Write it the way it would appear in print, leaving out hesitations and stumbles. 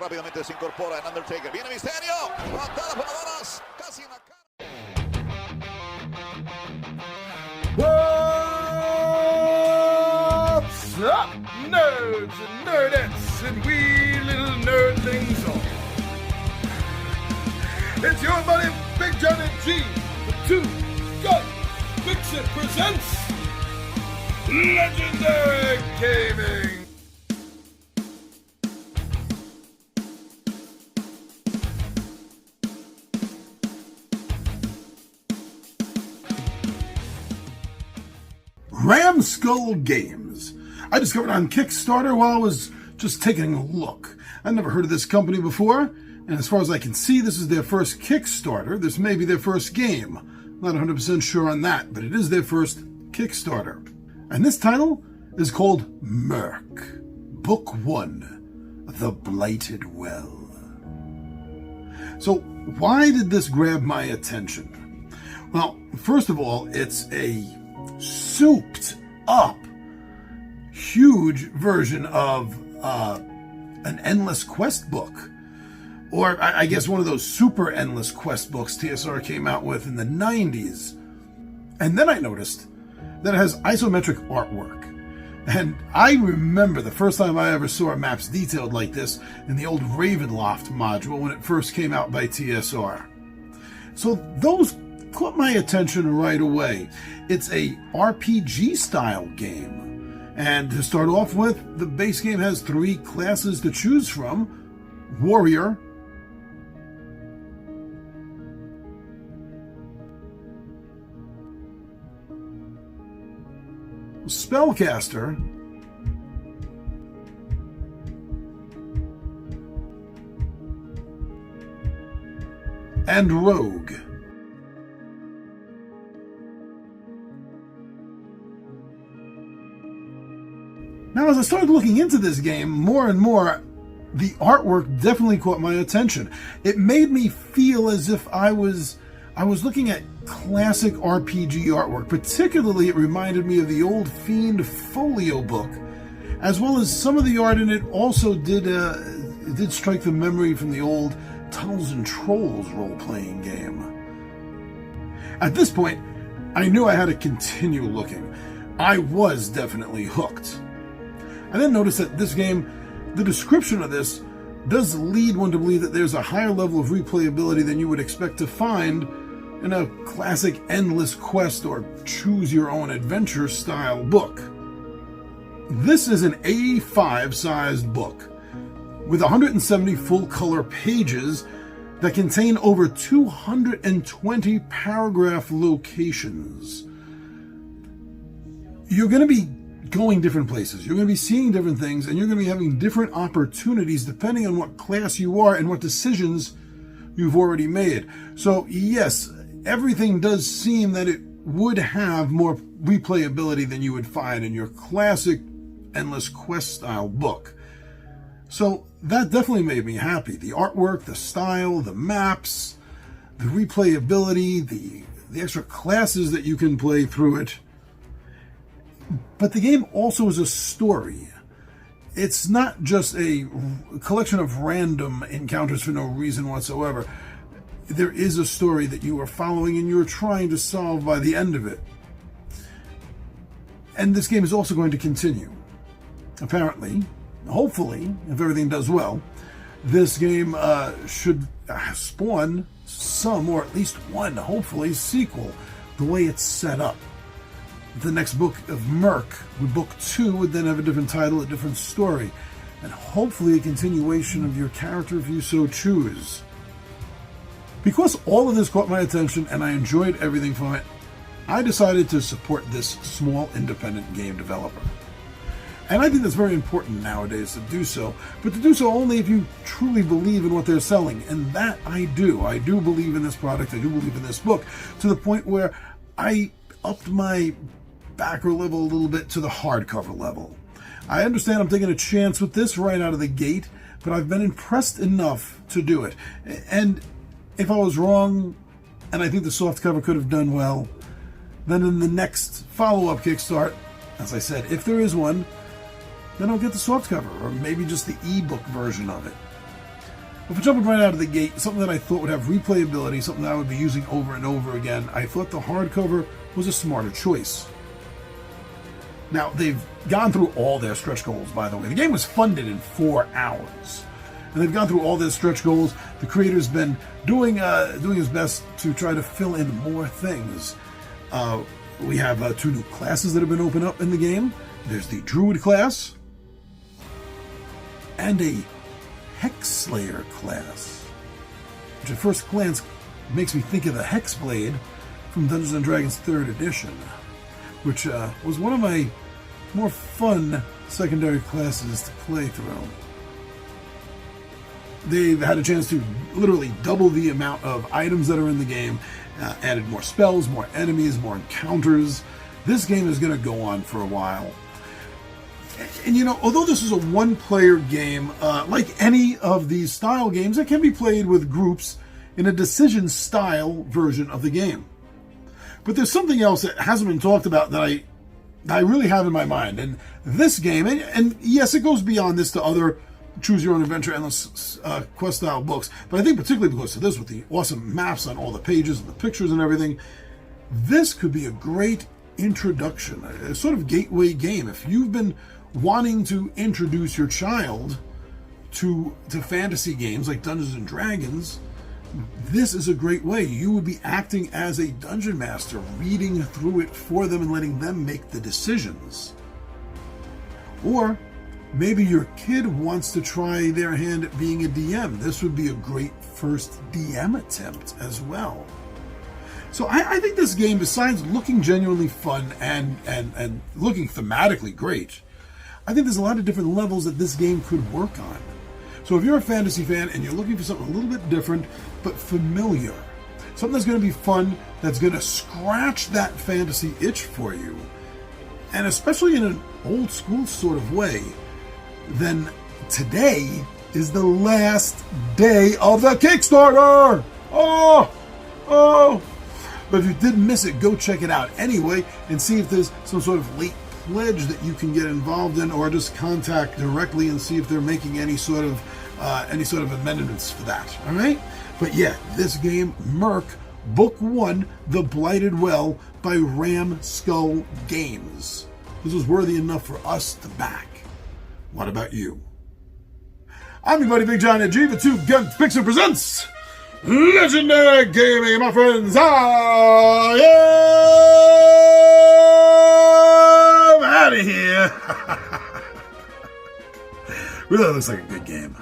Rápidamente se incorpora en Undertaker. Viene Misterio. Patada por las casi en la cara. What's up, nerds and nerdettes and wee little nerdlings all? It's your buddy Big Johnny G, the Two Gun Pixie presents Legendary Gaming. Ramskull Games. I discovered on Kickstarter while I was just taking a look. I'd never heard of this company before, and as far as I can see, this is their first Kickstarter. This may be their first game. Not 100% sure on that, but it is their first Kickstarter. And this title is called Myrrk, Book 1, The Blighted Well. So why did this grab my attention? Well, first of all, it's a souped up huge version of an endless quest book, or I guess one of those super endless quest books TSR came out with in the 90s. And then I noticed that it has isometric artwork, and I remember the first time I ever saw maps detailed like this in the old Ravenloft module when it first came out by TSR. So those caught my attention right away. It's a RPG style game, and to start off with, the base game has 3 classes to choose from: Warrior, Spellcaster, and Rogue. Now, as I started looking into this game more and more, the artwork definitely caught my attention. It made me feel as if I was looking at classic RPG artwork. Particularly, it reminded me of the old Fiend Folio book, as well as some of the art in it also did strike the memory from the old Tunnels and Trolls role-playing game. At this point, I knew I had to continue looking. I was definitely hooked. I then noticed that this game, the description of this, does lead one to believe that there's a higher level of replayability than you would expect to find in a classic endless quest or choose your own adventure style book. This is an A5 sized book with 170 full color pages that contain over 220 paragraph locations. You're going to be going different places, you're going to be seeing different things, and you're going to be having different opportunities depending on what class you are and what decisions you've already made. So yes, everything does seem that it would have more replayability than you would find in your classic endless quest style book. So that definitely made me happy. The artwork, the style, the maps, the replayability, the extra classes that you can play through it. But the game also is a story. It's not just a collection of random encounters for no reason whatsoever. There is a story that you are following and you're trying to solve by the end of it. And this game is also going to continue. Apparently, hopefully, if everything does well, this game should spawn some, or at least one, hopefully, sequel, the way it's set up. The next book of Myrrk, book 2, would then have a different title, a different story, and hopefully a continuation of your character if you so choose. Because all of this caught my attention and I enjoyed everything from it, I decided to support this small independent game developer. And I think that's very important nowadays to do so, but to do so only if you truly believe in what they're selling, and that I do. I do believe in this product, I do believe in this book, to the point where I upped my backer level a little bit to the hardcover level. I understand I'm taking a chance with this right out of the gate, but I've been impressed enough to do it. And if I was wrong, and I think the softcover could have done well, then in the next follow-up Kickstart, as I said, if there is one, then I'll get the softcover, or maybe just the ebook version of it. But for jumping right out of the gate, something that I thought would have replayability, something that I would be using over and over again, I thought the hardcover was a smarter choice. Now, they've gone through all their stretch goals, by the way. The game was funded in 4 hours. And they've gone through all their stretch goals. The creator's been doing his best to try to fill in more things. We have 2 new classes that have been opened up in the game. There's the Druid class and a Hexslayer class, which at first glance makes me think of the Hexblade from Dungeons & Dragons 3rd edition, which was one of my more fun secondary classes to play through. They've had a chance to literally double the amount of items that are in the game, added more spells, more enemies, more encounters. This game is going to go on for a while. And you know, although this is a one-player game, like any of these style games, it can be played with groups in a decision-style version of the game. But there's something else that hasn't been talked about that I really have in my mind. And this game, and yes, it goes beyond this to other choose-your-own-adventure, endless quest-style books, but I think particularly because of this, with the awesome maps on all the pages and the pictures and everything, this could be a great introduction, a sort of gateway game. If you've been wanting to introduce your child to fantasy games like Dungeons and Dragons, this is a great way. You would be acting as a dungeon master, reading through it for them and letting them make the decisions. Or maybe your kid wants to try their hand at being a DM. This would be a great first DM attempt as well. So I think this game, besides looking genuinely fun and looking thematically great, I think there's a lot of different levels that this game could work on. So if you're a fantasy fan and you're looking for something a little bit different but familiar, something that's going to be fun, that's going to scratch that fantasy itch for you, and especially in an old school sort of way, then today is the last day of the Kickstarter! Oh! But if you did miss it, go check it out anyway and see if there's some sort of late pledge that you can get involved in, or just contact directly and see if they're making any sort of amendments for that. All right? But yeah, this game, Myrrk, Book 1, The Blighted Well by Ram Skull Games. This was worthy enough for us to back. What about you? I'm your buddy Big John at G, the Two Gun Pixie presents Legendary Gaming, my friends. I am out of here. Really looks like a good game.